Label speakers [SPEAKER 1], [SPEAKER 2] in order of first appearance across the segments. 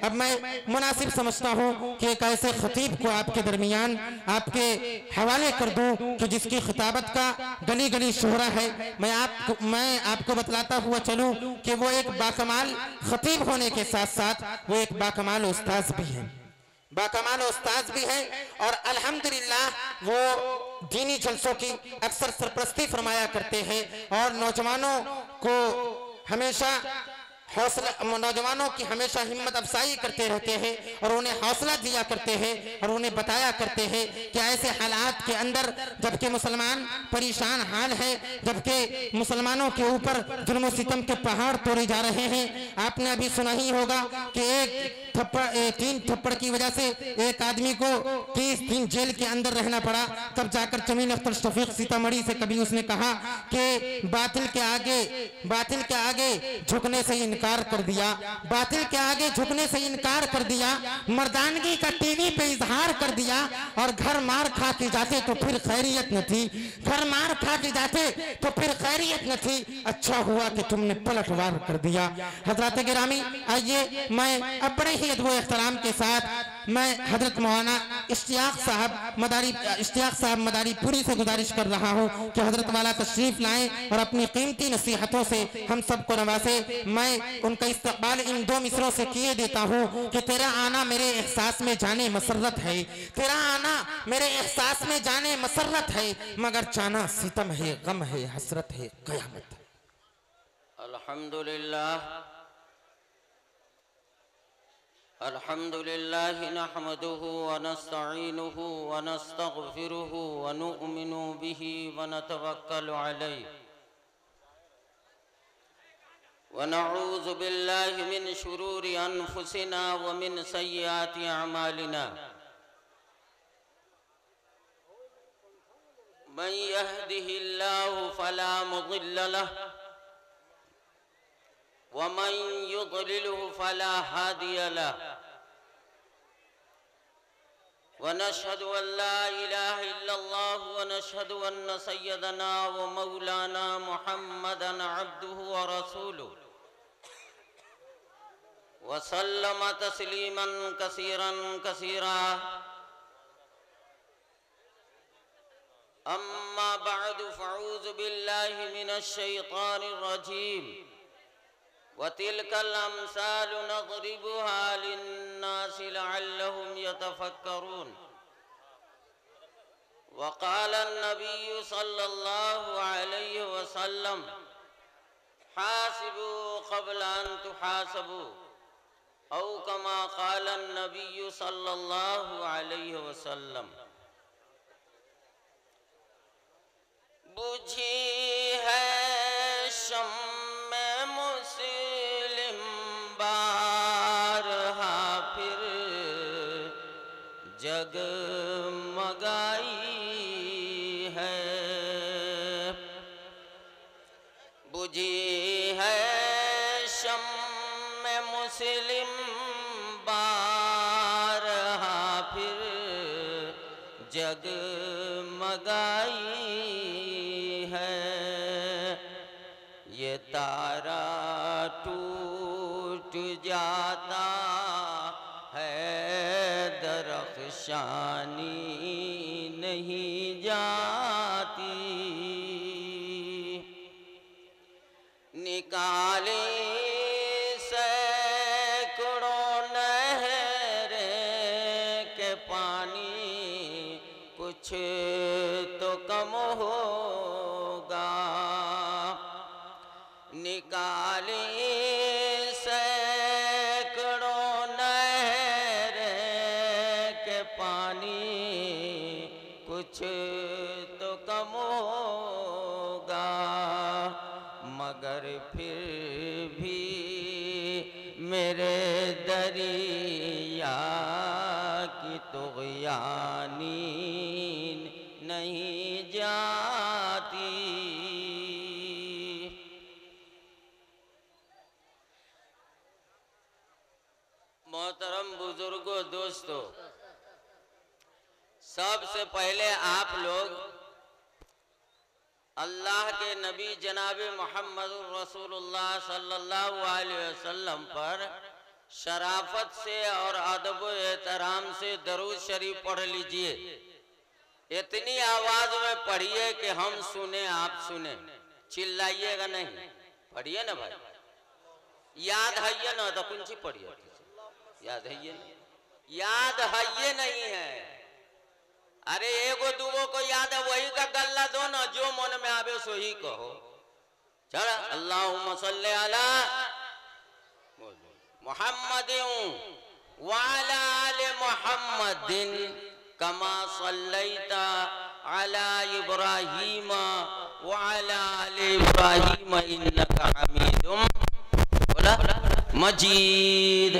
[SPEAKER 1] अब मैं मुनासिब समझता हूँ कि एक ऐसे खतीब को आपके दरमियान आपके हवाले कर दूं कि जिसकी खिताबत का गली गली शोहरा है। मैं आपको बतलाता हुआ चलूं कि वो एक बाकमाल खतीब होने के साथ साथ वो एक बाकमाल उस्ताद भी है, बाकमाल उस्ताद भी है। और अल्हम्दुलिल्लाह वो दीनी जलसों की अक्सर सरपरस्ती फरमाया करते हैं और नौजवानों को हमेशा नौजवानों की हमेशा हिम्मत अफजाई करते रहते हैं और उन्हें हौसला दिया करते हैं और उन्हें बताया करते हैं कि ऐसे हालात के अंदर जबकि मुसलमान परेशान हाल है, जबकि मुसलमानों के ऊपर जुल्म सितम के पहाड़ तोड़े जा रहे हैं। आपने अभी सुना ही होगा कि तीन थप्पड़ की वजह से एक आदमी को 30 दिन जेल के अंदर रहना पड़ा। तब जाकर जमील अख्तर शफीक सीतामढ़ी से कभी उसने कहा कि बातिल के आगे झुकने से इनकार कर दिया, बातिल के आगे झुकने से इनकार कर दिया, मर्दानगी का टीवी पे इजहार कर दिया और घर मार खा के जाते तो फिर खैरियत न थी, घर मार खा के जाते तो फिर खैरियत न थी। अच्छा हुआ कि तुमने पलटवार कर दिया। हजरत गिरामी, आइए मैं अपने ही अदब एहतराम के साथ मैं हजरत मौलाना इश्तियाक साहब मदारीपुरी से गुजारिश कर रहा हूँ कि हजरत वाला तशरीफ लाएं और अपनी कीमती नसीहतों से हम सबको नवासे। मैं उनका इस्तकबाल इन दो मिसरों से किए देता हूँ कि तेरा आना मेरे एहसास में जाने मसरत है, तेरा आना मेरे एहसास में जाने मसरत है, मगर जाना सितम है, गम है, हसरत है, क़यामत है।
[SPEAKER 2] अल्हम्दुलिल्लाह नहमदुहु व नस्तईनुहु व नस्तगफिरुहु व नु'मिनु बिही व नतवक्कलु अलैहि व नऊज़ु बिल्लाहि मिन शुरूरि अनफुसिना व मिन सय्यिआति अमालिना। मन यहदिहिल्लाहु फला मुदिल्ल लहु व मन युद्लिलहु फला हादिय लहु व नशहदु अल्ला इलाहा इल्लल्लाह व नशहदु अन्न सय्यदना व मौलाना मुहम्मदन अब्दुहु व रसूलुहु व सल्लम तस्लीमन कसीरन कसीरा। अम्मा बअदु फअऊज़ु बिल्लाहि मिनश शैतानिर रजीम व तिलकल अम्सालु नज़रिबुहा लिन्नासि लअल्लहुम यतफक्करून। व क़ाल अन्नबिय्यु सल्लल्लाहु अलैहि वसल्लम हासिबू क़ब्ल अन तुहासबू औ कमा क़ाल अन्नबिय्यु सल्लल्लाहु अलैहि वसल्लम। बुझी है शम्मे मुस्लिम बारहा फिर जगमगाई है, बुझी है शम्मे मुस्लिम बारहा फिर जगमगाई है। ये तारा टूट जाता है दरख्शानी नहीं जाती, निकाले सैकड़ों नहरें के पानी कुछ तो कम होगा, निकाले सैकड़ों नहरें के पानी कुछ तो कम होगा, मगर फिर भी मेरे दरिया की तुग़यानी नहीं जाती। मोहतरम बुजुर्गों, दोस्तों, सबसे पहले आप लोग अल्लाह के नबी जनाब मोहम्मद रसूलुल्लाह सल्लल्लाहु अलैहि वसल्लम पर शराफत से और अदब एहतराम से दरूद शरीफ पढ़ लीजिए। इतनी आवाज में पढ़िए कि हम सुने आप सुने, चिल्लाइएगा नहीं। पढ़िए ना भाई, याद है ना तो कुछ पढ़िए, याद है ये नहीं, याद है ये नहीं है। अरे एगो दूगो को याद है वही का गल्ला दो ना, जो मन में आवे सो ही कहो। चल अल्लाहुम्मा सल्ली अला मुहम्मदिन व अला आलि मुहम्मदिन कमा सल्लैता अला इब्राहीम व अला आलि इब्राहीम इन्नका हमीदुम मजीद।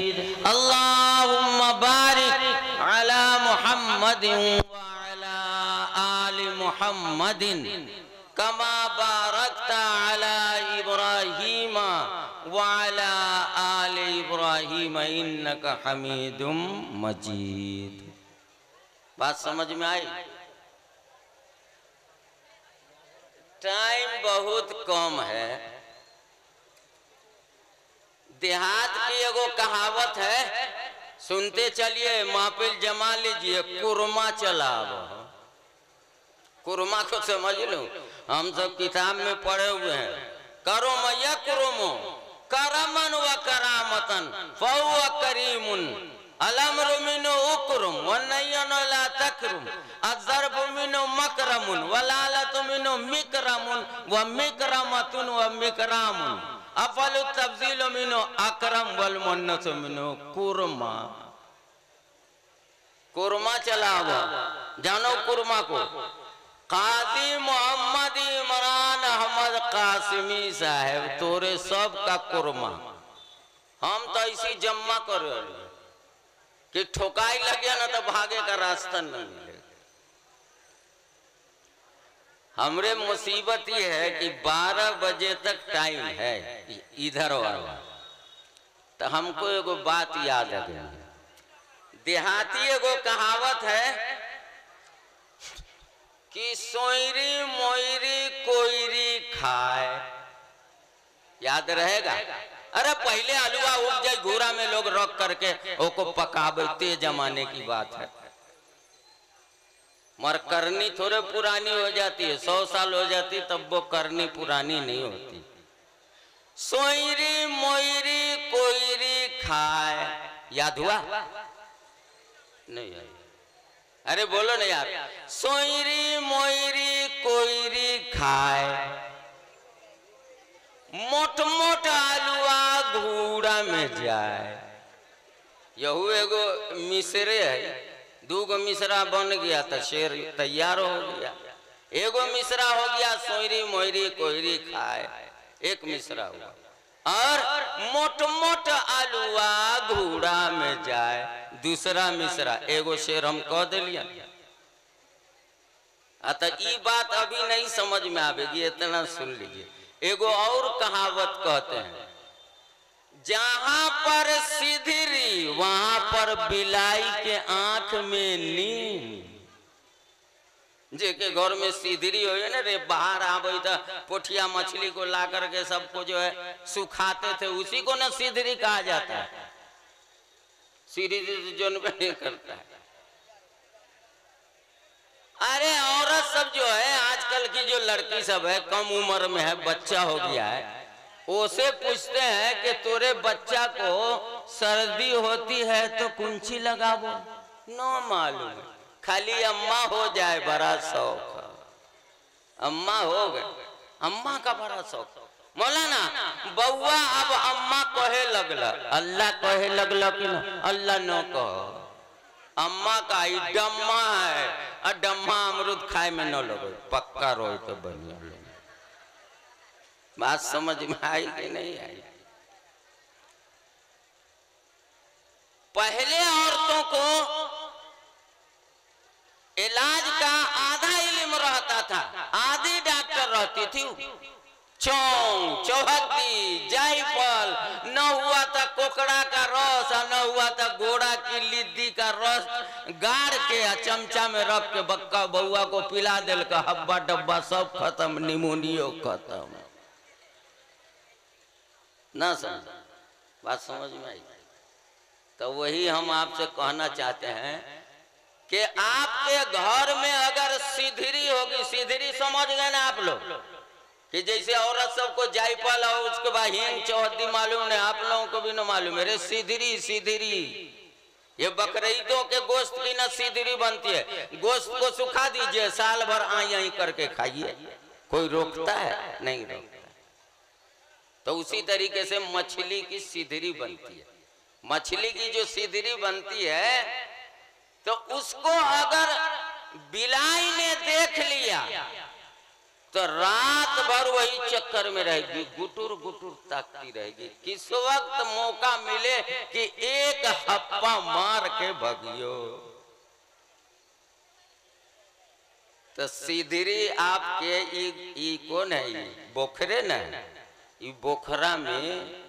[SPEAKER 2] अल्लाहुम्मा बारिक अला मुहम्मदिन व अला आलि मुहम्मदिन कमा बारकता अला इब्राहीम व अला आलि इब्राहीम इन्नका हमीदुम मजीद। बात समझ में आई? टाइम बहुत कम है। देहात की एगो कहावत है, सुनते चलिए, महफिल जमा लीजिए। कुरमा चलाव, कुरमा को समझ लो, हम सब किताब में पढ़े हुए हैं। करो मैया कुरुमो करमन व करामतन फहुवा करीमुन अलमरु मिनो उकरुम व नय्यन ला तकरुम अज़रबु मिनो मकरमुन व लालतु मिनो मिकरमुन व मिकरमतुन व मिकरामुन अफलु तफज़ीलु मिनो अकरम वल मुन्नसु मिनो कुरमा। कुरमा चलाओ, जानो कुरमा को? काजी मोहम्मद इमरान अहमद कासिमी साहब तोरे सब का कुरमा। हम तो ऐसी जम्मा कर कि ठोकाई लगे ना तो भागे का रास्ता न मिले। हमरे मुसीबत ये है कि 12 बजे तक टाइम है इधर वाला, तो हमको एगो बात याद आ गई। देहाती एगो कहावत है कि सोयरी मोयरी कोयरी खाए, याद रहेगा? अरे पहले अलुआ उग जाए घूरा में लोग रख करके ओको पकावे, ते जमाने की बात है। मगर करनी थोड़े पुरानी हो जाती है, 100 साल हो जाती तब वो करनी पुरानी नहीं होती। सोयरी मोयरी कोयरी खाए, याद हुआ? नहीं यार, अरे बोलो ना यार। सोयरी मोयरी कोयरी खाए मोट मोट आलुआ घूड़ा में जाए। यहू एगो मिसरे है, दूगो मिसरा बन गया तो शेर तैयार हो गया। एगो मिसरा हो गया सोयरी मोयरी कोयरी खाए, एक मिसरा हुआ। और मोट मोट आलुआ घूड़ा में जाए, दूसरा मिसरा। एगो शेर हम कह दिलिया। अतः ये बात अभी नहीं समझ में आवेगी, इतना सुन लीजिए। एगो और कहावत कहते हैं, जहां पर सिधरी वहां पर बिलाई के आंख में नींद। जेके घर में सिधरी हो ना रे, बाहर आवे तो पोठिया मछली को ला करके सबको जो है सुखाते थे, उसी को ना सिधरी कहा जाता है। सिधरी जो नहीं करता है। अरे औरत सब जो है आजकल की जो लड़की सब है, कम उम्र में है, बच्चा हो गया है, उसे पूछते हैं कि तोरे बच्चा को सर्दी होती है तो कुंची लगावो, नो मालूम, खाली अम्मा हो जाए बड़ा शौक। अम्मा हो गए, अम्मा का बड़ा शौक। मौलाना बउआ अब अम्मा कहे लगला, अल्लाह कहे लगला कि ना? अल्लाह न कहो, अम्मा का ही डम्मा है। और डम्मा अमरुद खाए में न लगे, पक्का रोई तो बढ़िया। बात समझ में आई कि नहीं आई? पहले औरतों को इलाज का आधा इल्म रहता था, आधी डॉक्टर रहती थी। चौंग, चौहद्दी, जायफल, न हुआ था कोकड़ा का रस, न हुआ था घोड़ा की लिद्दी का रस गाड़ के चमचा में रख के बक्का बउआ को पिला दिल का, हब्बा डब्बा सब खत्म, निमोनियो खत्म। ना समझ, बात समझ में आई? तो वही हम आपसे कहना चाहते हैं कि आपके घर में अगर सिधरी होगी, सिधरी समझ गए ना आप लोग, कि जैसे औरत सबको जायफल और उसके बाद हींग चौहद्दी मालूम नहीं, आप लोगों को भी न मालूम है। सिधरी सिधरी ये बकरीदों के गोश्त की ना सिधरी बनती है। गोश्त को सुखा दीजिए, साल भर आई करके खाइए, कोई रोकता है? नहीं रोकता। तो उसी तरीके से मछली की सिधरी बनती है। मछली की जो सिधरी बनती है तो उसको अगर बिलाई ने देख लिया तो रात भर वही चक्कर में रहेगी, गुटुर गुटुर ताकती रहेगी। किस वक्त मौका मिले कि एक हप्पा मार के भगियो। तो सिधरी आपके ई कौन है? ये बोखरे न, ये बोखरा में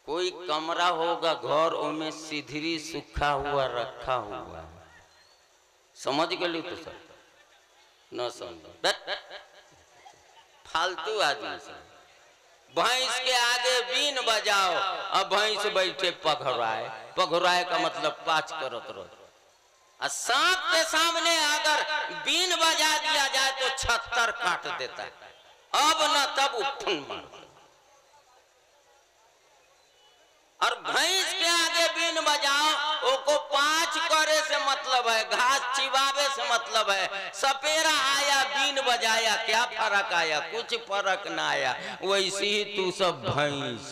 [SPEAKER 2] कोई कमरा होगा घर, उनमें सिधरी सूखा हुआ रखा हुआ। समझ गए तो सर न समझ, फालतू आदमी से। भैंस के आगे बीन बजाओ और भैंस बैठे पघराए। पघराए का मतलब पाँच करत रहो। सांप के सामने अगर बीन बजा दिया जाए तो 76 काट देता है। अब न तब उठन मार। और भैंस के आगे बीन बजाओ, ओको 5 करे से मतलब है, घास चिबावे से मतलब है। सपेरा आया बीन बजाया, क्या फर्क आया? कुछ फर्क ना आया। वैसे ही तू सब भैंस।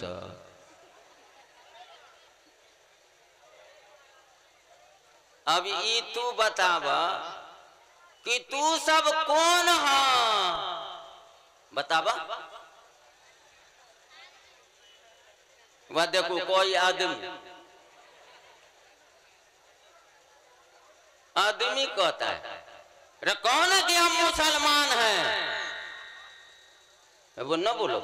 [SPEAKER 2] अब ये तू बतावा कि तू सब कौन है? बतावा। वह देखो कोई आदमी कहता है रे कौन है कि हम मुसलमान हैं? वो न बोलो।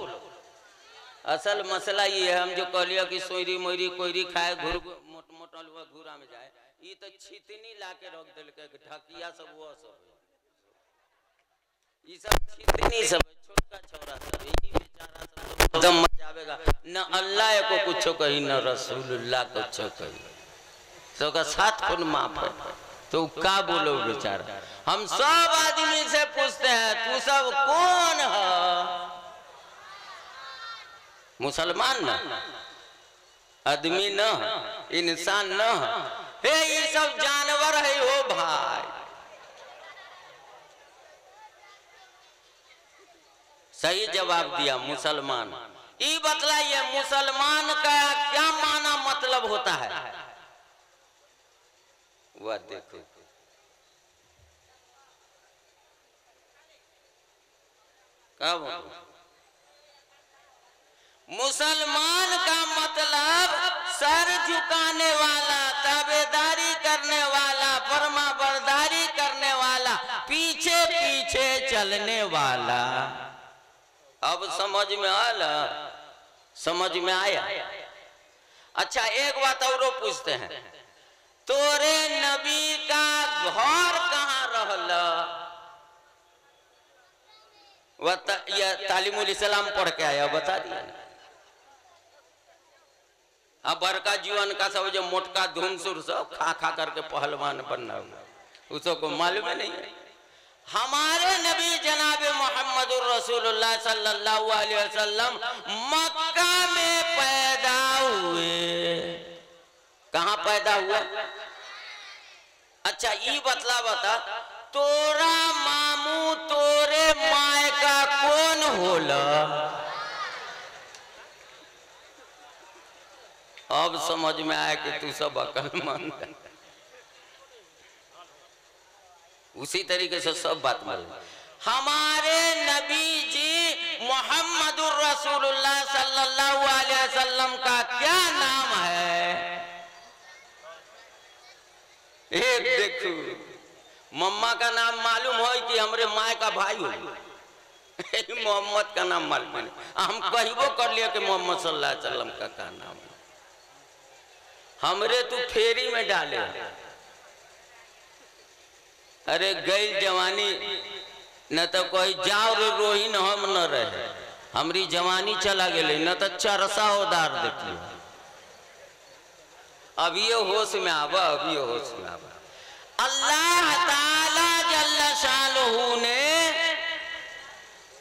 [SPEAKER 2] असल मसला ये है, हम जो कह लिया कि सोयरी मोयरी कोयरी खाए, घुर मोटा घूरा में जाए, ये तो छितनी ला के रख दिल के ढकिया सब, वो सब ये सब छितनी सब, छोटका छोरा सब, यही बेचारा सब दम मचावेगा। न अल्लाह को कुछ कही, न रसूलुल्लाह को कुछ कही, सबका साथ कौन माफ है? तो क्या बोलो बेचारा। हम सब आदमी से पूछते हैं तू सब कौन है? मुसलमान न, आदमी न, इंसान न है, ये सब जानवर है हो भाई। सही जवाब दिया मुसलमान। ये बतलाइए मुसलमान का क्या माना मतलब होता है? वह देखो कब मुसलमान का मतलब सर झुकाने वाला, ताबेदारी करने वाला, फरमाबरदारी करने वाला, पीछे पीछे चलने वाला। अब समझ में आया? समझ में आया? अच्छा एक बात और पूछते हैं, तोरे नबी का घर कहाँ रहला? वह तालीमुल इस्लाम पढ़ के आया, बता दिया। अब बड़का जीवन का सब जो मोटका धुनसुर सब खा खा करके पहलवान बनना, उसको मालूम नहीं है। हमारे नबी जनाब मोहम्मदुर रसूलुल्लाह सल्लल्लाहु अलैहि वसल्लम मक्का में पैदा हुए। कहाँ पैदा हुआ? अच्छा ये बता तोरा मामू तोरे माय का कौन होला? अब समझ में आया कि तू सब अक्लमंद है। उसी तरीके से सब बात मालूम। हमारे नबी जी मोहम्मदुर रसूलुल्लाह सल्लल्लाहु अलैहि वसल्लम का क्या नाम है? एक देखो, मम्मा का नाम मालूम हो कि हमरे माय का भाई हो? मोहम्मद का नाम मालूम नहीं। हम कहबो कर लिया कि मोहम्मद सल्लल्लाहु अलैहि वसल्लम का क्या नाम है। हमरे तू फेरी में डाले। अरे गई जवानी न तो कोई जाओ रोही न हम न रहे, हमरी जवानी चला गए न तो चरसा उदार देखिए। अभी ये होश में आवा, अभी ये होश में आवा। अल्लाह ताला जल्ल शानुहु ने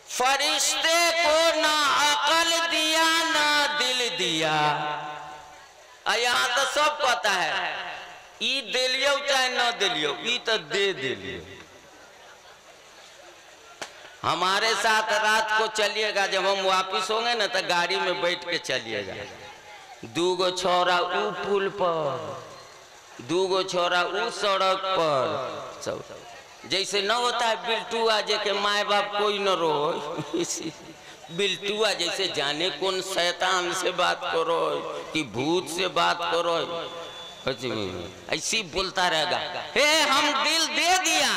[SPEAKER 2] फरिश्ते को ना अकल दिया ना दिल दिया। यहाँ तो सब पता है, ई दिलियो चाहे न दिलियो, ई तो दे दिलियो। हमारे साथ रात को चलिएगा, जब हम वापिस होंगे ना तो गाड़ी में बैठ के चलिएगा। 2 छोरा ऊ पुल पर, 2 छोरा ऊ सड़क पर, सब जैसे न होता है बिल्टुआ जे के माए बाप कोई न रो, बिल्टुआ जैसे जाने कौन शैतान से बात करो कि भूत से बात करो, ऐसी बोलता रहेगा। हे हम दिल दे दिया,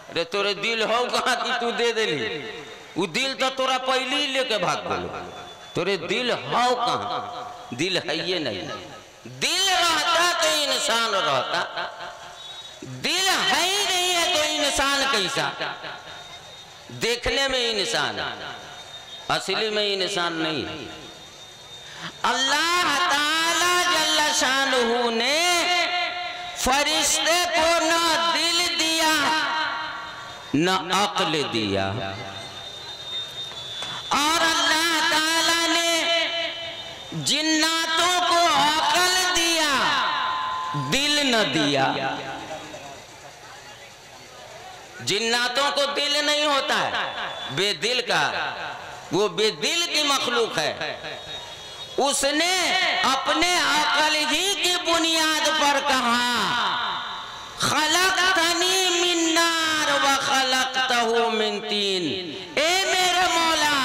[SPEAKER 2] अरे तोरे दिल हो कहाँ कि तू दे देली? वो दिल तो तोरा पहले ही लेके भाग गलो। तोरे दिल हो कहाँ? दिल है ये नहीं। दिल रहता तो इंसान रहता, दिल है ही नहीं है तो इंसान कैसा? देखने में इंसान, असली में इंसान नहीं। अल्लाह ताला जल्ल शानुहु ने फरिश्ते को ना दिल दिया न अक्ल दिया, और अल्लाह ताला ने जिन्नातों को अक्ल दिया, दिल न दिया। जिन्नातों को दिल नहीं होता है, बेदिल का, वो बेदिल की मखलूक है। उसने अपने अक्ल ही की बुनियाद पर कहा, खलक़तनी मिन नार व खलक़तहु मिन तीन। ए मेरे मौला,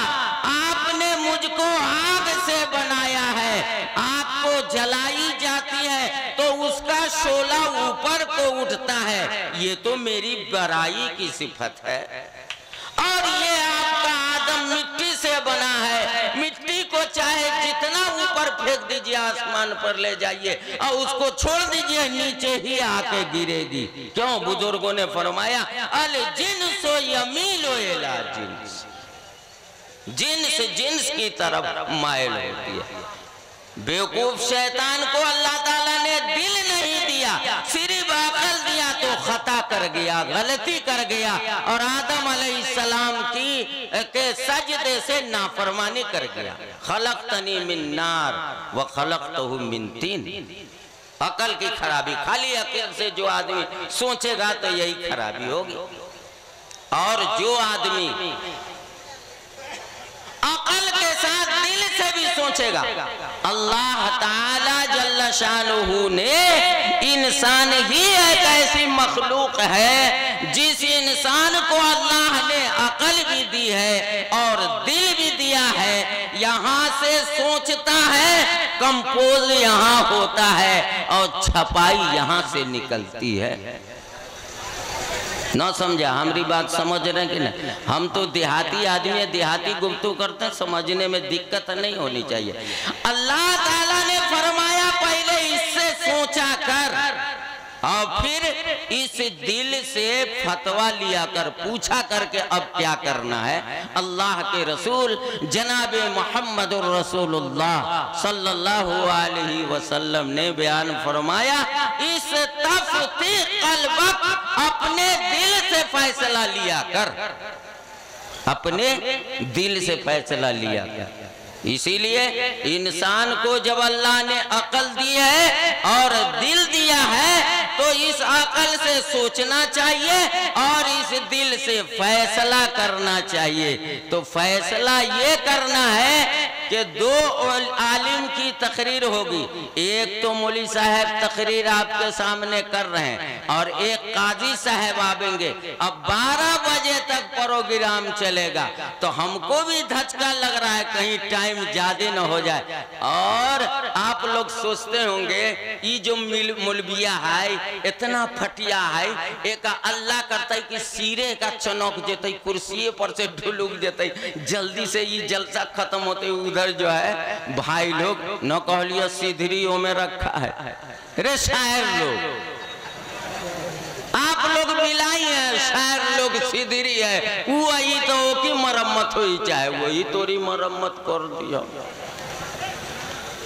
[SPEAKER 2] आपने मुझको आग से बनाया है, आग को जलाई जाती है तो उसका शोला ऊपर को उठता है, ये तो मेरी बड़ाई की सिफत है। और ये आपका आदम मिट्टी से बना है, मिट्टी को चाहे जितना ऊपर फेंक दीजिए, आसमान पर ले जाइए और उसको छोड़ दीजिए, नीचे ही आके गिरेगी। क्यों? बुजुर्गों ने फरमाया, अल जिन्सो यमीलो इला जिन्स, जिन्स जिन्स की तरफ माइल होती है। बेवकूफ शैतान को अल्लाह ताला ने दिल नहीं दिया, सिर्फ अकल दिया तो खता कर गया, गलती कर गया, और आदम अलैहिस्सलाम की के सजदे से नाफरमानी कर गया। खलक़तनी मिन नार व खलक़तहु मिन तीन। अकल की खराबी, खाली अकल से जो आदमी सोचेगा तो यही खराबी होगी। और जो आदमी अकल के साथ दिल से भी सोचेगा, अल्लाह ताला जल्ल शानुहु ने इंसान ही एक ऐसी मखलूक है जिस इंसान को अल्लाह ने अकल भी दी है और दिल भी दिया है। यहाँ से सोचता है, कंपोज यहाँ होता है और छपाई यहाँ से निकलती है। न समझा? हमारी बात समझ रहे कि नहीं? हम तो देहाती आदमी है, देहाती गुफ्तगू करते हैं, समझने में दिक्कत नहीं होनी चाहिए। अल्लाह ताला ने फरमाया पहले इससे सोचा कर और फिर इस दिल से फतवा लिया कर, पूछा करके अब क्या करना है। अल्लाह के रसूल जनाब मोहम्मदुर रसूलुल्लाह सल्लल्लाहु अलैहि वसल्लम ने बयान फरमाया, इस तफ्ती क़ल्बक, अपने दिल से फैसला लिया कर, अपने दिल से फैसला लिया कर। इसीलिए इंसान को जब अल्लाह ने अकल दी है और दिल दिया है तो इस अकल से सोचना चाहिए और इस दिल से फैसला करना चाहिए। तो फैसला ये करना है कि 2 आलिम की तकरीर होगी, एक तो मौलवी साहब तकरीर आपके सामने कर रहे हैं और एक काजी साहब आवेंगे। अब 12 बजे तक प्रोग्राम चलेगा तो हमको भी धचका लग रहा है कहीं टाइम ज्यादा न हो जाए। और आप लोग सोचते होंगे ये जो मौलविया है इतना फटिया है, एक अल्लाह करता है कि सिरे का चनौक जेते, कुर्सी पर से ढुलुक जेते, जल्दी से ये जलसा खत्म होते। उधर जो है भाई लोग न कहलियो सिधरियों में रखा है, रे शायर लोग, आप लोग मिलाई है, शायर लोग सिधरी है, वही तो की मरम्मत हुई, चाहे वही तोरी मरम्मत कर दिया।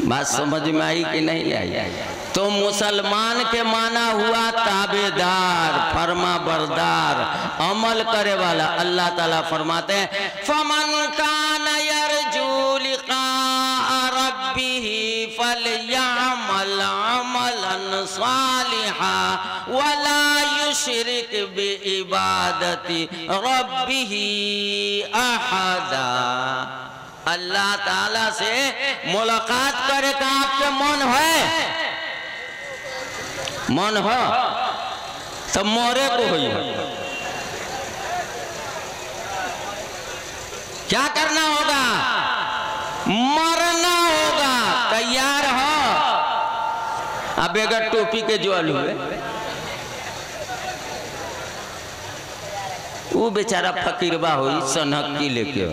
[SPEAKER 2] बात समझ में आई कि नहीं आई? तो मुसलमान के माना हुआ ताबेदार, फरमा बरदार, अमल करे वाला। अल्लाह ताला फरमाते हैं फमन कान यरजू लिका रब्बिही फलयअमल अमलन सालिहा वला युशरिक बिइबादति रब्बिही अहदा। अल्लाह ताला से मुलाकात करे का आपके मन है? मन हो तो मोरे को हुई। क्या करना होगा? मरना होगा। तैयार हो? अब बेगर टोपी के ज्वाल हुए, वो बेचारा फकीरबा हुई सनहक्की लेके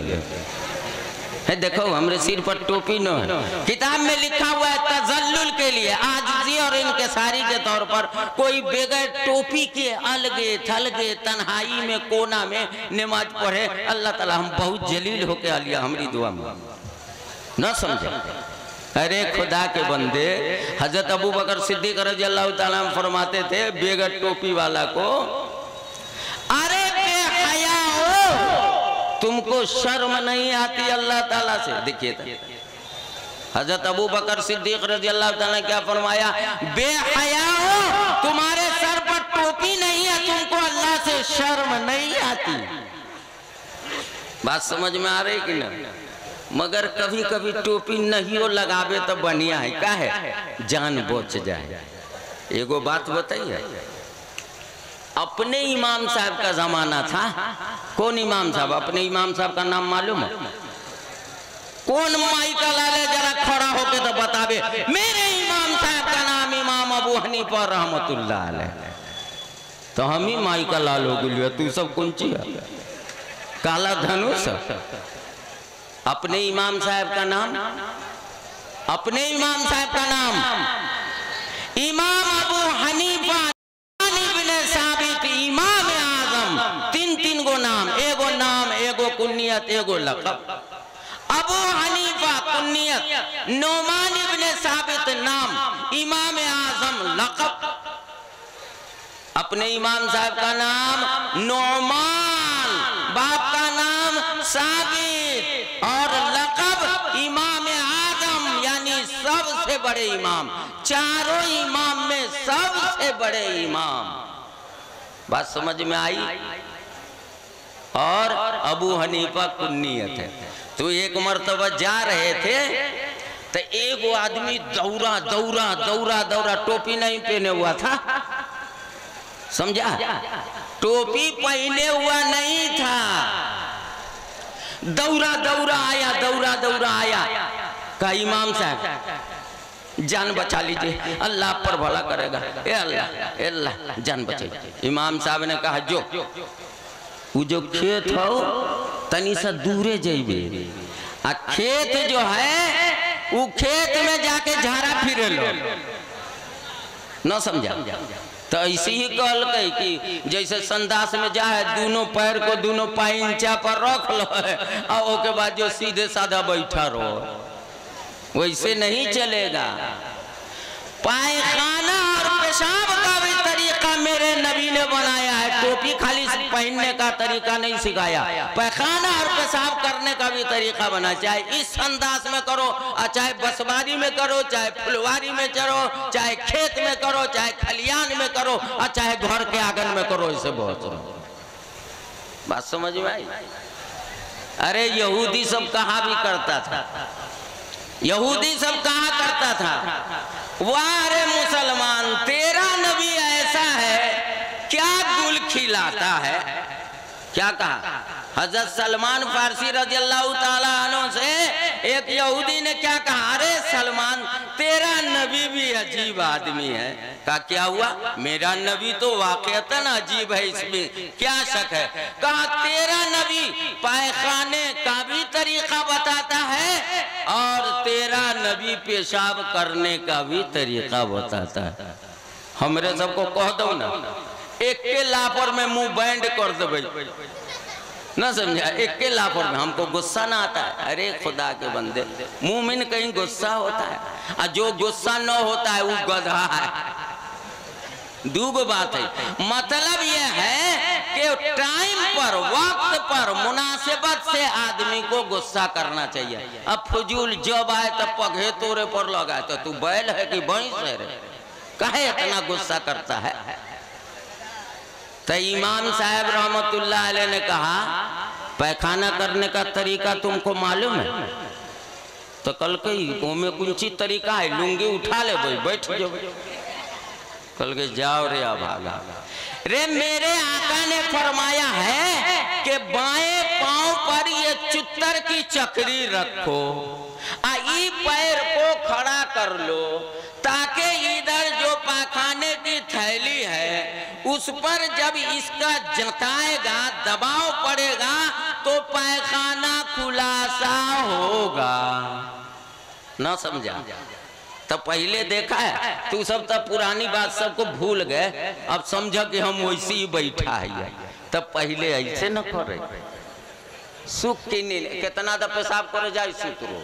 [SPEAKER 2] है। देखो हमरे सिर पर टोपी न है। किताब में लिखा हुआ है तजल्लुल के लिए, आजिज़ी और इनकिसारी के तौर पर कोई बगैर टोपी के अलगे थलगे तन्हाई में कोना में नमाज पढ़े, अल्लाह ताला हम बहुत जलील होके आलिया हमारी दुआ में न समझे। अरे खुदा के बंदे, हजरत अबू बकर सिद्दीक रज़ियल्लाहु ताला अन्हु फरमाते थे बगैर टोपी वाला को, अरे बेहया हो, तुमको शर्म नहीं आती अल्लाह ताला से? देखिए हजरत अबू बकर सिद्दीक रज़ियल्लाहु ताला क्या फरमाया, बेहया हो, तुम्हारे सर पर टोपी नहीं है, तुमको अल्लाह से शर्म नहीं आती। बात समझ में आ रही कि नहीं? मगर कभी कभी टोपी नहीं हो लगावे तो बढ़िया है। क्या है? जान बच जाए। एगो बात बताइए, अपने इमाम साहब का जमाना था। कौन इमाम साहब? अपने इमाम साहब का नाम मालूम है? कौन माई का लाले जरा खड़ा होके तो बतावे। मेरे इमाम साहब का नाम इमाम अबू हनीफा रहमतुल्लाह अलैह। तो हम ही माई का लाल हो गए। तू सब कौन ची है? काला धनुष। अपने इमाम साहब का नाम, अपने इमाम साहब का नाम इमाम अबू हनीफा इमाम आजम। तीन तीन गो नाम, एगो कुन्नियत, एगो लक़ब। अबू हनीफा कुन्नियत, नोमान इब्ने साबित नाम, इमाम आजम लक़ब। अपने इमाम साहब का नाम नोमान, बाप का नाम साबित और लक़ब इमाम आजम, यानी सबसे बड़े इमाम, चारों इमाम में सबसे बड़े इमाम। बात समझ में आई? और अबू हनीफा कुन्नियत है। तो एक मर्तबा जा रहे थे तो एक आदमी दौड़ा दौड़ा दौड़ा दौड़ा, टोपी नहीं पहने हुआ था, समझा? टोपी पहने हुआ नहीं था। दौड़ा दौड़ा आया, दौड़ा दौड़ा आया। कहा इमाम साहब जान बचा लीजिए, अल्लाह पर भला करेगा, ए अल्लाह, ए अल्लाह जान बचाइए। इमाम साहब ने कहा जो वो जो खेत हो तनी सा दूरे जाइए, आ खेत जो है वो खेत में जाके झाड़ा फिरे लो। न समझा? तो ऐसे ही कहल कि जैसे संदास में जाए, दोनों पैर को दोनों पाइंचा पर रख लो और उसके बाद जो सीधे साधा बैठा रहो, वैसे नहीं चलेगा। पायखाना और पेशाब का भी तरीका मेरे नबी ने बनाया है। टोपी खाली पहनने का तरीका नहीं सिखाया, पायखाना और पेशाब करने का भी तरीका बना। चाहे इस अंदाज में करो, चाहे बसवारी में करो, चाहे फुलवारी में करो, चाहे खेत में करो, चाहे खलियान में करो, और चाहे घर के आंगन में करो। इसे बहुत बात समझ में आई? अरे यहूदी सब कहा भी करता था, यहूदी सब कहा करता था, वाह रे मुसलमान, तेरा नबी ऐसा है क्या गुल खिलाता है। क्या कहा? हजरत सलमान फारसी रज़ियल्लाहु ताला अन्हु से एक यहूदी ने क्या कहा, अरे सलमान तेरा नबी भी अजीब आदमी है। कहा क्या हुआ? मेरा नबी तो वाकईतन अजीब है, इसमें क्या शक है। कहा तेरा नबी पायखाने का भी तरीका बताता है और तेरा नबी पेशाब करने का भी तरीका बताता है। हमरे सबको कह दो ना, एक के लापर में मुंह बैंड कर दे। ना समझा, एक के लापर में हमको गुस्सा ना आता है। अरे खुदा के बंदे, मुमिन कहीं गुस्सा होता है, और जो गुस्सा न होता है वो गधा है। दूगो बात है, मतलब यह है कि टाइम पर, वक्त पर, मुनासिबत से आदमी को गुस्सा करना चाहिए। अब फजूल जब आए तब पगे तोरे पर लगा, तो तू बैल है कि भैंस है रे, काहे इतना गुस्सा करता है? तो इमाम साहब रहमतुल्लाह अलैह ने कहा, पैखाना करने का तरीका तुमको मालूम है? तो कल कई में कुछ तरीका है, लुंगी उठा ले भाई, बैठ जाओ। कल के जाओ रे भागा रे। मेरे आका ने फरमाया है कि बाएं पांव पर ये चुत्तर की चक्री रखो, आई पैर को खड़ा कर लो, ताकि इधर जो पाखाने की थैली है उस पर जब इसका जताएगा, दबाव पड़ेगा तो पैखाना खुलासा होगा। ना समझा? तो पहले देखा है, तू सब तब पुरानी बात सबको भूल गए, अब समझा कि हम वैसे ही बैठा है। तब पहले ऐसे न करे, सुख की नील कितना तो पेशाब करे जाए सूत्रो,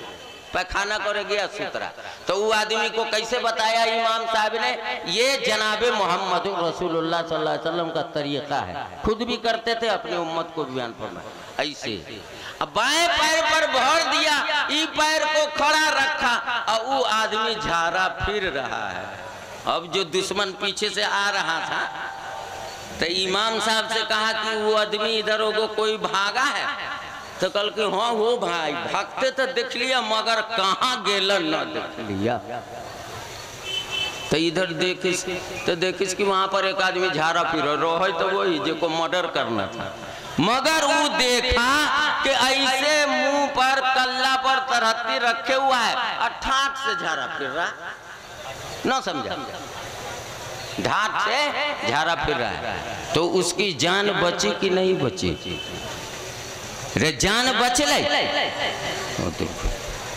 [SPEAKER 2] पैखाना करे गया सूत्रा। तो वो आदमी को कैसे बताया इमाम साहब ने? ये जनाबे मोहम्मद रसूलुल्लाह सल्लल्लाहु अलैहि वसल्लम का तरीका है, खुद भी करते थे, अपने उम्मत को बयान फरमाया ऐसे। अब बाएं पैर पर भर दिया, ई पैर को खड़ा रखा, और वो आदमी झारा फिर रहा है। अब जो दुश्मन पीछे से आ रहा था, तो इमाम साहब से कहा कि वो आदमी इधर होगा, कोई भागा है? तो कल के हाँ वो भाई भागते तो देख लिया, मगर कहाँ गेलन न देख लिया। तो इधर देखिस तो देखिस कि वहां पर एक आदमी झारा फिर रहा है, तो वही जिसको मर्डर करना था, मगर वो देखा कि ऐसे मुंह पर कल्ला पर तरहत्ती रखे हुआ है, और ठाट से झारा फिर रहा। ना समझा? ढाट से झारा फिर रहा है, तो उसकी जान बची कि नहीं बची? रे जान बचले?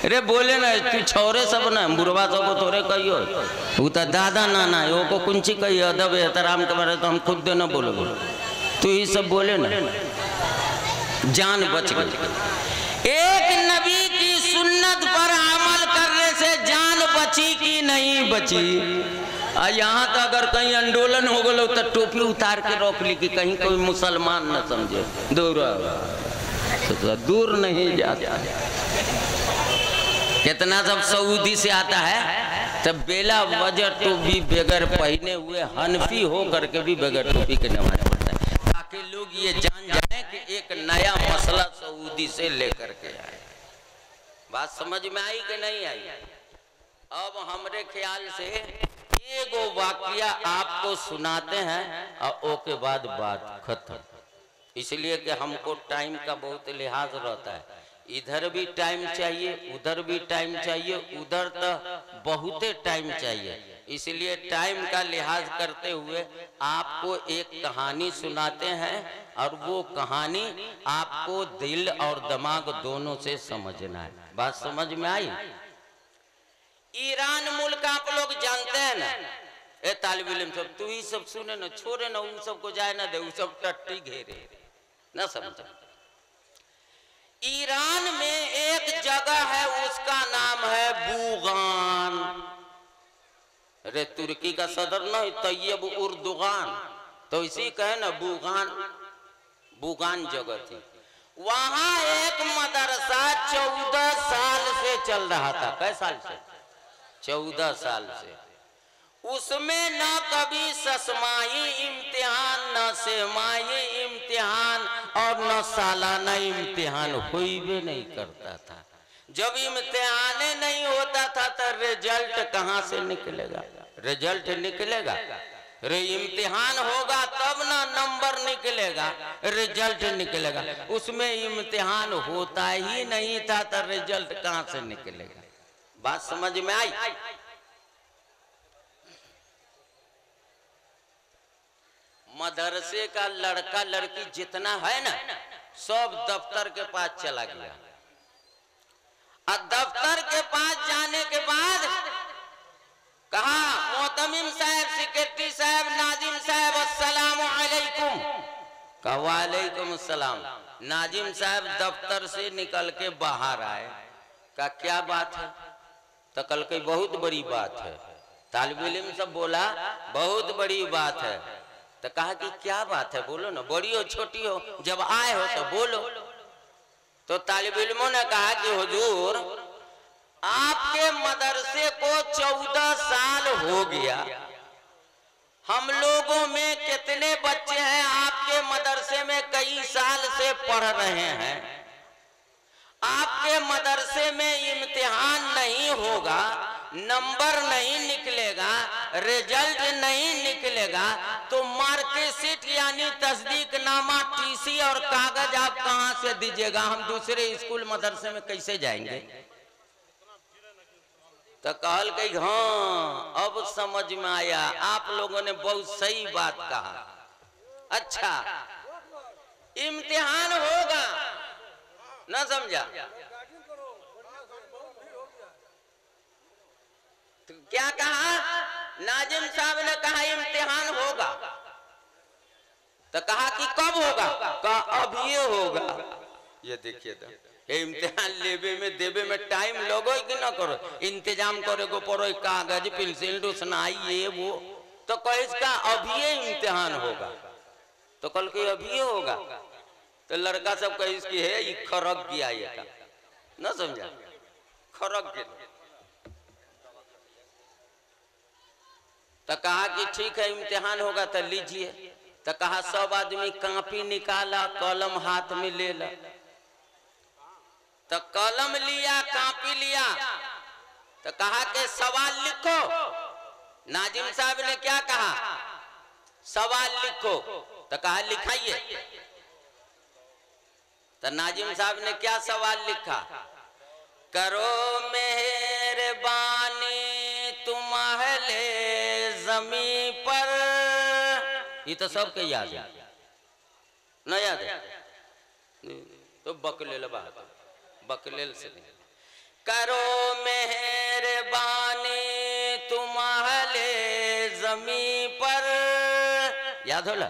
[SPEAKER 2] रे बोले ना, तू छोरे सब ना बुढ़वा सब को थोड़े कहियो, वो तो दादा नाना वो को कुंची कहियो, अदब एहतराम के बारे तो हम खुद दे ना बोले, तू ही सब बोले ना, जान बच गई। एक नबी की सुन्नत पर अमल करने से जान बची कि नहीं बची? यहाँ तो अगर कहीं आंदोलन हो गलो तो टोपी उतार के रोक ली कि कहीं कोई मुसलमान न समझे, दूर नहीं जाता। कितना सब सऊदी से आता है, तब बेला वजह टोपी बगैर पहने हुए हनफी हो करके भी बगैर टोपी के नमाज पढ़ता है, ताकि लोग ये जान जाए कि एक नया मसला सऊदी से लेकर के आए। बात समझ में आई कि नहीं आई? अब हमरे ख्याल से एगो वाकया आपको सुनाते हैं और ओके बाद बात खत्म, इसलिए कि हमको टाइम का बहुत लिहाज रहता है। इधर भी टाइम चाहिए, उधर भी टाइम चाहिए, उधर तो बहुत टाइम चाहिए, इसलिए टाइम का लिहाज करते हुए आपको एक कहानी सुनाते हैं, और वो कहानी आपको दिल और दिमाग दोनों से समझना है। बात समझ में आई? ईरान मुल्क आप लोग जानते हैं ना? ए तालिब इल्म सब, तू ही सब सुने ना, छोड़े ना, उन सबको जाए ना दे, वो सब टट्टी घेरे ना समझ। ईरान में एक जगह है, उसका नाम है बूगान। अरे तुर्की का सदर ना तैयब उर्दुगान, तो इसी कहे ना बूगान, बूगान जगह थी। वहां एक मदरसा 14 साल से चल रहा था। कै साल से? 14 साल से। उसमें न कभी ससमाही इम्तिहान, न सेमाही इम्तिहान और न सालाना इम्तिहान हुई भी नहीं करता था। जब इम्तिहान नहीं होता था तो रिजल्ट कहाँ से निकलेगा? रिजल्ट निकलेगा? रे इम्तिहान होगा तब ना नंबर निकलेगा, रिजल्ट निकलेगा। उसमें इम्तिहान होता ही नहीं था तो रिजल्ट कहाँ से निकलेगा? बात समझ में आई? मदरसे का लड़का लड़की जितना है ना, सब दफ्तर के पास चला गया। और दफ्तर के पास जाने के बाद कहा, मोहतमिम साहब, सेक्रेटरी साहब, नाजिम साहब, अस्सलाम वालेकुम। कहा वालेकुम अस्सलाम। नाजिम साहब दफ्तर से निकल के बाहर आए, का क्या बात है? तो कल की बहुत बड़ी बात है। तालिब इल्म सब बोला बहुत बड़ी बात है। तो कहा कि क्या बात है, बोलो ना, बड़ी हो छोटी हो, जब आए हो तो बोलो। तो तालिब इल्मों ने कहा कि हुजूर आपके मदरसे को 14 साल हो गया, हम लोगों में कितने बच्चे हैं आपके मदरसे में कई साल से पढ़ रहे हैं, आपके मदरसे में इम्तिहान नहीं होगा, नंबर नहीं निकलेगा, रिजल्ट नहीं निकलेगा, तो मार्कशीट यानी तस्दीकनामा, टीसी और कागज आप कहां से दीजिएगा? हम दूसरे स्कूल मदरसे में कैसे जाएंगे? तो कहल गई हाँ अब समझ में आया, आप लोगों ने बहुत सही बात कहा। अच्छा इम्तिहान होगा, ना समझा? तो क्या कहा? नाजिम साहब ने कहा इम्तिहान होगा। तो कहा कि कब होगा? कहा अब ये होगा। ये देखिए तो इम्तिहान लेवे में देवे में टाइम लगो कि ना करो, इंतजाम करे को पड़ो, कागज पेंसिल रोशनाई ये वो। तो कहे इसका अभी इम्तिहान होगा। तो कल के अभी होगा। तो लड़का सब कहे इसकी है ये खरक गया, ये का ना समझा, खरक गया। तो कहा कि ठीक है इम्तिहान होगा तो लीजिए। तो कहा सब आदमी कॉपी निकाला, कलम हाथ में ले ला। तो कलम लिया, कॉपी लिया। तो कहा कि सवाल लिखो। नाजिम साहब ने क्या कहा? सवाल लिखो। तो कहा लिखाइए। तो नाजिम साहब ने क्या सवाल लिखा? करो मेहरबानी तुम अहले ज़मी पर। ये तो सबके याद है ना? याद है तो बकलेल बात, बकलेल से नहीं। करो मेहरबानी तुम अहले ज़मी पर। याद होला?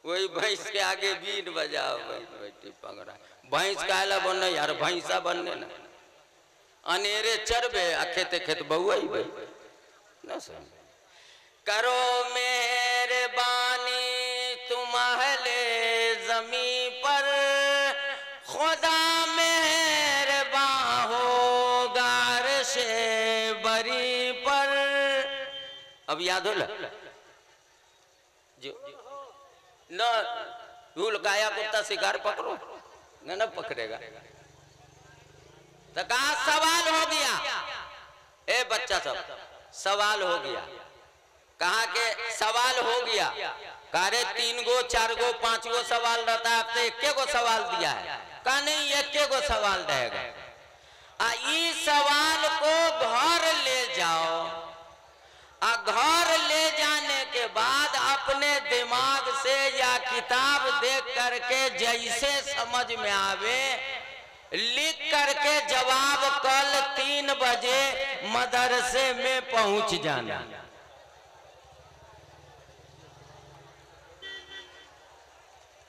[SPEAKER 2] वही भैंस के आगे बीन बजाओ, बैठी पगड़ा। भैंस काला बनना यार, भैंसा बनने ना, अनेरे चरबे खेते खेत बहुआई भाई ना समझ। करो मेहरबानी तुम अहले ज़मी पर, खुदा मेहरबान होगा अर्शे बरी पर। अब याद होला? जो न भूल गाया कुत्ता शिकार पकड़ो न पकड़ेगा। तो कहा सवाल हो गया। ए बच्चा सब सवाल हो गया। कहा के सवाल हो गया। कारे 3 गो 4 गो 5 गो सवाल रहता है, अब तो 1 गो सवाल दिया है। कहा नहीं 1 गो सवाल रहेगा। इस सवाल को घर ले जाओ, घर ले जाने के बाद अपने दिमाग से या किताब देख करके जैसे समझ में आवे लिख करके जवाब कल 3 बजे मदरसे में पहुंच जाना।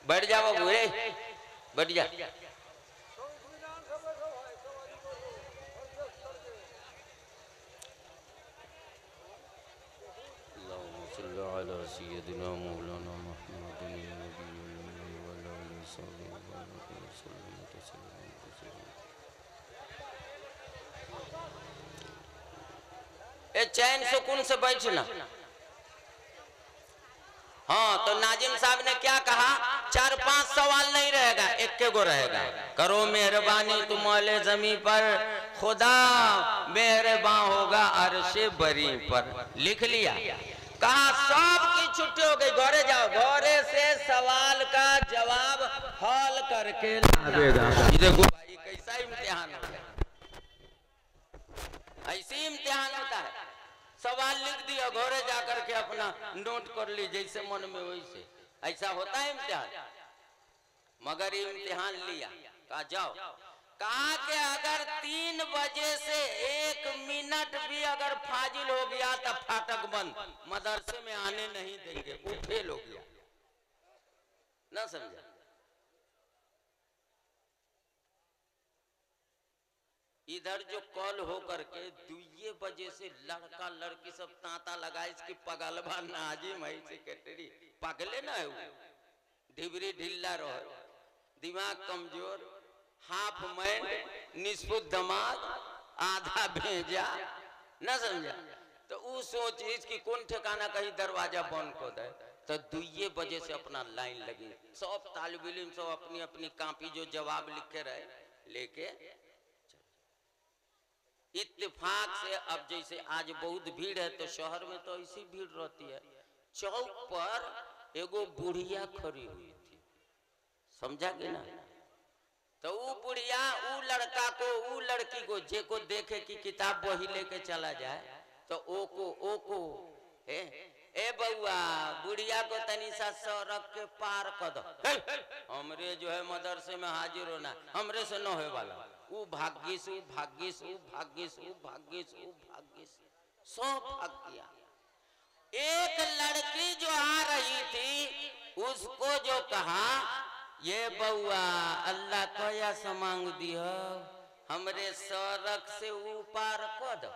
[SPEAKER 2] बैठ जाओ बुरे, बैठ जा। चैन सुकून से बैठना। हाँ तो नाजिम साहब ने क्या कहा? 4-5 सवाल नहीं रहेगा, 1 गो रहेगा। करो मेहरबानी तुम अहले ज़मी पर, खुदा मेहरबान होगा अर्शे बरी पर। लिख लिया। कहा सब की छुट्टी हो गई, घरे जाओ, घरे से सवाल का जवाब हल करके लावेगा। देखो भाई कैसा इम्तिहान होता है, ऐसे इम्तिहान होता है। सवाल लिख दिया, घरे जाकर के अपना नोट कर ली जैसे मन में वैसे। ऐसा होता है इम्तिहान। मगर इम्तिहान लिया, कहा जाओ। कहा कि अगर 3 बजे से 1 मिनट भी अगर फाजिल हो गया तो फाटक बंद, मदरसे में आने नहीं देंगे। वो फेल हो गया। ना समझा। इधर जो कॉल हो करके 2 बजे से लड़का लड़की सब तांता लगा इसकी पगलभा नाजिम है सेक्रेटरी पगले ना है वो, ढिबरी ढिल्ला रहो, दिमाग कमजोर, हाफ मैन, निस्फु दिमाग, आधा भेजा, ना समझा। तो वो सोच इसकी कौन ठिकाना कहीं दरवाजा बंद कर दे। तो 2 बजे से अपना लाइन लगी, सब तालिब इल्म सब अपनी अपनी कॉपी जो जवाब लिखे रहे लेके। इत्तेफाक से अब जैसे आज बहुत भीड़ है तो शहर में तो ऐसी भीड़ रहती है, चौक पर एगो बुढ़िया खड़ी हुई थी, समझा कि ना। तो वो बुढ़िया वो लड़का को वो लड़की को जे को देखे कि किताब वही लेके चला जाए तो ओ को ए बउआ बुढ़िया को तनी सा सड़क के पार कर दो, हमरे जो है मदरसे में हाजिर होना, हमरे से न होए वाला। वो भाग्यस सब भाग गया। एक लड़की जो आ रही थी उसको जो कहा ये बउआ अल्लाह कया समांग दिया हमरे सड़क से ऊपर कर दो।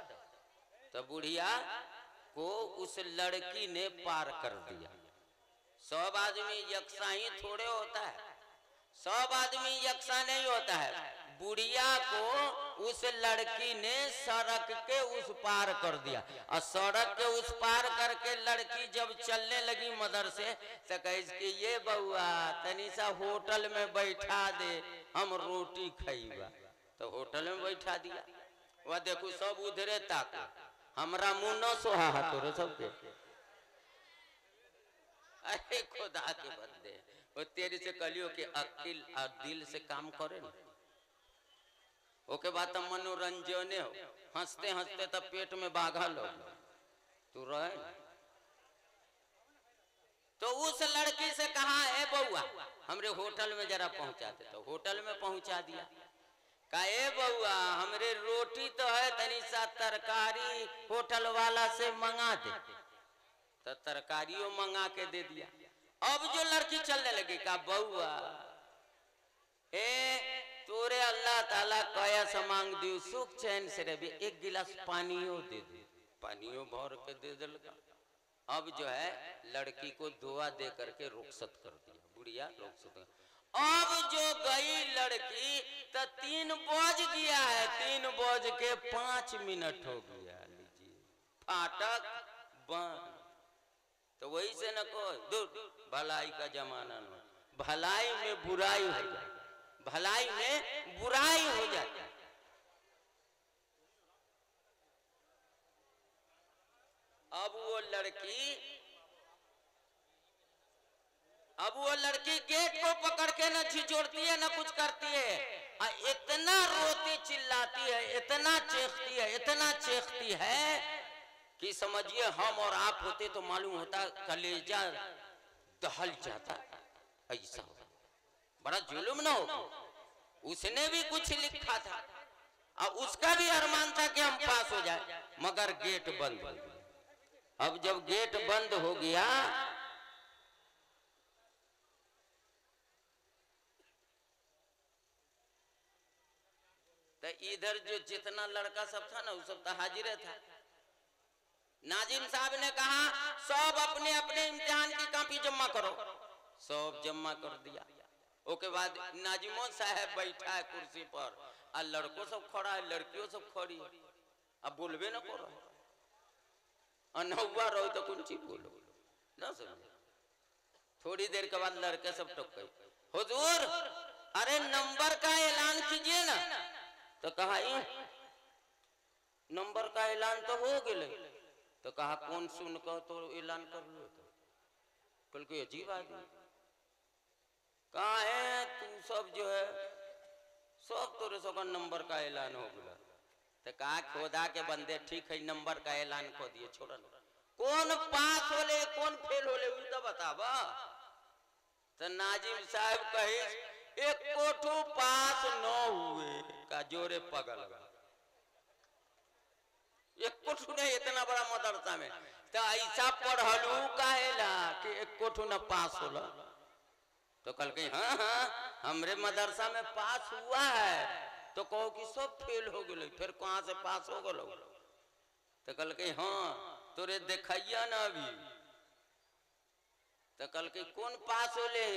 [SPEAKER 2] तो बुढ़िया को उस लड़की ने पार कर दिया। सब आदमी यकसा ही थोड़े होता है, सब आदमी यकसा नहीं होता है। बुढ़िया को उस लड़की ने सड़क के उस पार कर दिया और सड़क के उस पार करके लड़की जब चलने लगी मदरसे तो कहे ये बउआ तनी सा होटल में बैठा दे हम रोटी खाईबा। तो होटल में बैठा दिया। वह देखो सब उधरे ताको, हमरा मुंह न सोहा तोरे सबके। अरे खुदा के बंदे वो तेरी से कलियो के अकिल और दिल से काम करे ना, ओके बात मनोरंजन हो, हंसते हंसते तब पेट में बाघा लो तू रहे। तो उस लड़की से कहा है बउआ हमरे होटल में जरा पहुंचाते। तो होटल में पहुंचा दिया। कहे बउआ हमरे रोटी तो है तनी सा तरकारी होटल वाला से मंगा दे। तो तरकारियों मंगा के दे दिया। अब जो लड़की चलने लगी कहा बउआ तोरे अल्लाह ताला कया समांग दियो सुख चैन से रहे, एक गिलास पानियों दे दे। पानियों भर के दे दिलका। अब जो है लड़की को दुआ दे करके रुखसत कर दिया। बुढ़िया रुखसत। अब जो गई लड़की तो 3 बज गया है, 3:05 हो गया। लीजिए फाटक बंद। तो वही से न को दूर भलाई का जमाना न, भलाई में बुराई हो जाए, भलाई में बुराई हो जाए। अब वो लड़की गेट को पकड़ के न झिझोड़ती है न कुछ करती है, इतना रोती चिल्लाती है, इतना चीखती है कि समझिए हम और आप होते तो मालूम होता कलेजा दहल जाता। ऐसा होता बड़ा जुल्म ना हो। उसने भी कुछ लिखा था और उसका भी अरमान था कि हम पास हो जाए, मगर गेट बंद हो गया। अब जब गेट बंद हो गया तो इधर जो जितना लड़का सब था ना वो सब तो हाजिर था। नाजिम साहब ने कहा सब अपने अपने इम्तिहान की कॉपी जमा करो। सब जमा कर दिया। ओके बाद नाजिमो साहब बैठा है कुर्सी पर और लड़कों सब खड़ा है, लड़कियों सब खड़ी है। अब बोलबे न करो, अनहुआ रहो तो कौन चीज बोलो ना समझे। थोड़ी देर के बाद लड़के सब टोक गए, हुजूर अरे नंबर का ऐलान कीजिए ना। तो कहा नंबर का ऐलान तो हो गए। तो कहा कौन सुन कर तो ऐलान कर लो। तो कल कोई अजीब आदमी कहा है तू सब जो है सब तोरे सब नंबर का ऐलान हो गया। तो कहा खुदा के बंदे ठीक है नंबर का ऐलान कर दिए, छोड़ा कौन पास होले कौन फेल होले वो तो बतावा। तो नाजिम साहब कहे एक कोठू पास न हुए का जोरे पगल एक कोठू ने इतना बड़ा मदरसा में तो ऐसा पढ़लू काहेला कि एक कोठू न पास होला। तो कल के हाँ हाँ हमरे मदरसा में पास हुआ है। तो कहो कि सब फेल हो गए, फिर कहाँ से पास हो गलो? तो कल के हाँ तोरे देखैया ना अभी। तो कल के कौन पास हो ले?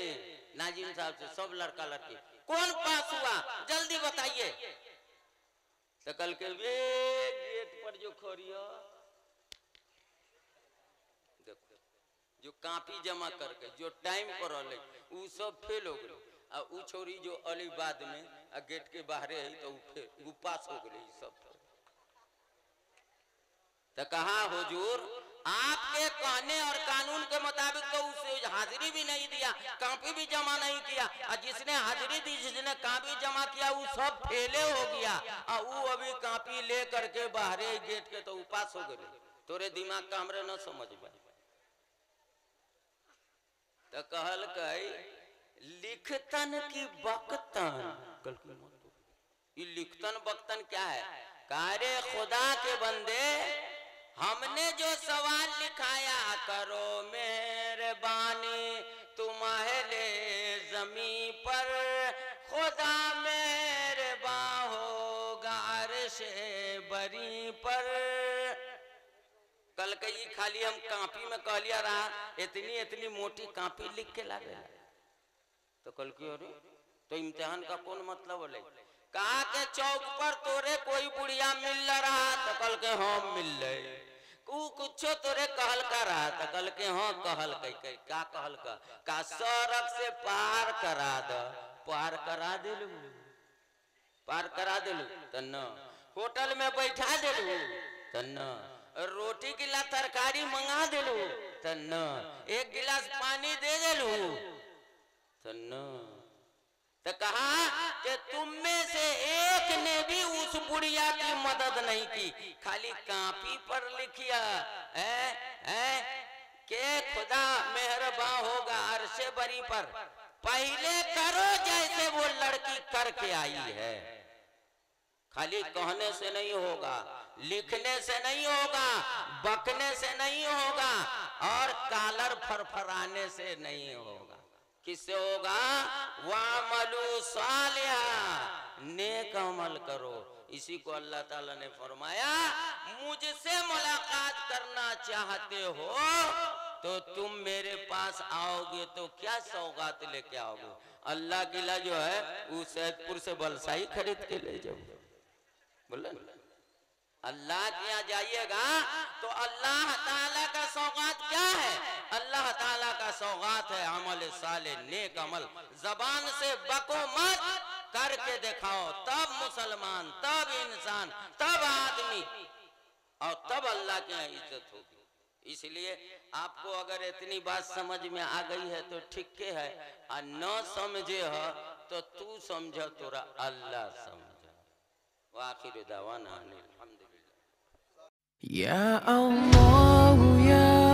[SPEAKER 2] नाजिम साहब से सब लड़का लड़की कौन पास हुआ जल्दी बताइए। तो कल के वे गेट पर जो खोरिया देखो जो कापी जमा करके जो टाइम पर रहे वो सब फेल हो गए। और वो छोरी जो अलीबाद में गेट के बाहर है तो वो पास हो गई सब। तो कहा हुजूर आपके कहने और कानून के मुताबिक तो उसे हाजिरी भी नहीं दिया, कापी भी जमा नहीं किया, और जिसने हाजिरी दी जिसने कापी जमा किया वो सब फेले हो गया। और वो अभी कापी ले करके बाहर गेट के तो पास हो गए। तोरे दिमाग का हमरे न समझ में। तो कहल कई लिखतन की बकतन, ये लिखतन बकतन क्या है? कारे खुदा के बंदे हमने जो सवाल लिखाया करो मेहरबानी तुम्हारे जमी पर, खुदा मेहरबा होगा अर्शे बरी पर। कल कई खाली हम कापी में कह लिया रहा इतनी इतनी मोटी कापी लिख के ला गया। तो कल की अरे तो इम्तिहान का कौन मतलब है? कहा के चौक पर तोरे कोई बुढ़िया मिल रहा? तो कल के हाँ मिल रहे। कुछ तोरे कहल का रहा? तो कल के हाँ कहल कई क्या कहल का सड़क से पार करा दो। पार करा दिलू, पार करा दिलू तो न। होटल में बैठा दिलू तो न। रोटी गिला तरकारी मंगा दिलू तो न। एक गिलास पानी दे दिलू तो न। तो कहा कि तुम में से एक ने भी उस बुढ़िया की मदद नहीं की, खाली कापी पर लिखिया के खुदा मेहरबा होगा अर्शे बरी पर। पहले करो जैसे वो लड़की करके आई है। खाली कहने से नहीं होगा, लिखने से नहीं होगा, बकने से नहीं होगा, और कालर फरफराने से नहीं होगा। किससे होगा? वामलू सालिहा, नेक अमल करो। इसी को अल्लाह ताला ने फरमाया मुझसे मुलाकात करना चाहते हो तो तुम मेरे पास आओगे तो क्या सौगात लेके आओगे? अल्लाह किला जो है वो सैदपुर से बलसाई खरीद के ले जाओ। बोले अल्लाह के यहाँ जाइएगा तो अल्लाह ताला का सौगात क्या है? अल्लाह ताला का सौगात है अमल साले, नेक अमल। जबान से बको मत, करके दिखाओ, तब मुसलमान, तब इंसान, तब आदमी, और तब अल्लाह के यहाँ इज्जत होगी। इसलिए आपको अगर इतनी बात समझ में आ गई है तो ठीक है, और न समझे हो तो तू समझ तोरा अल्लाह समझ। वाखिर दावाना अल्हम्दुलिल्लाह।
[SPEAKER 3] या अल्लाह या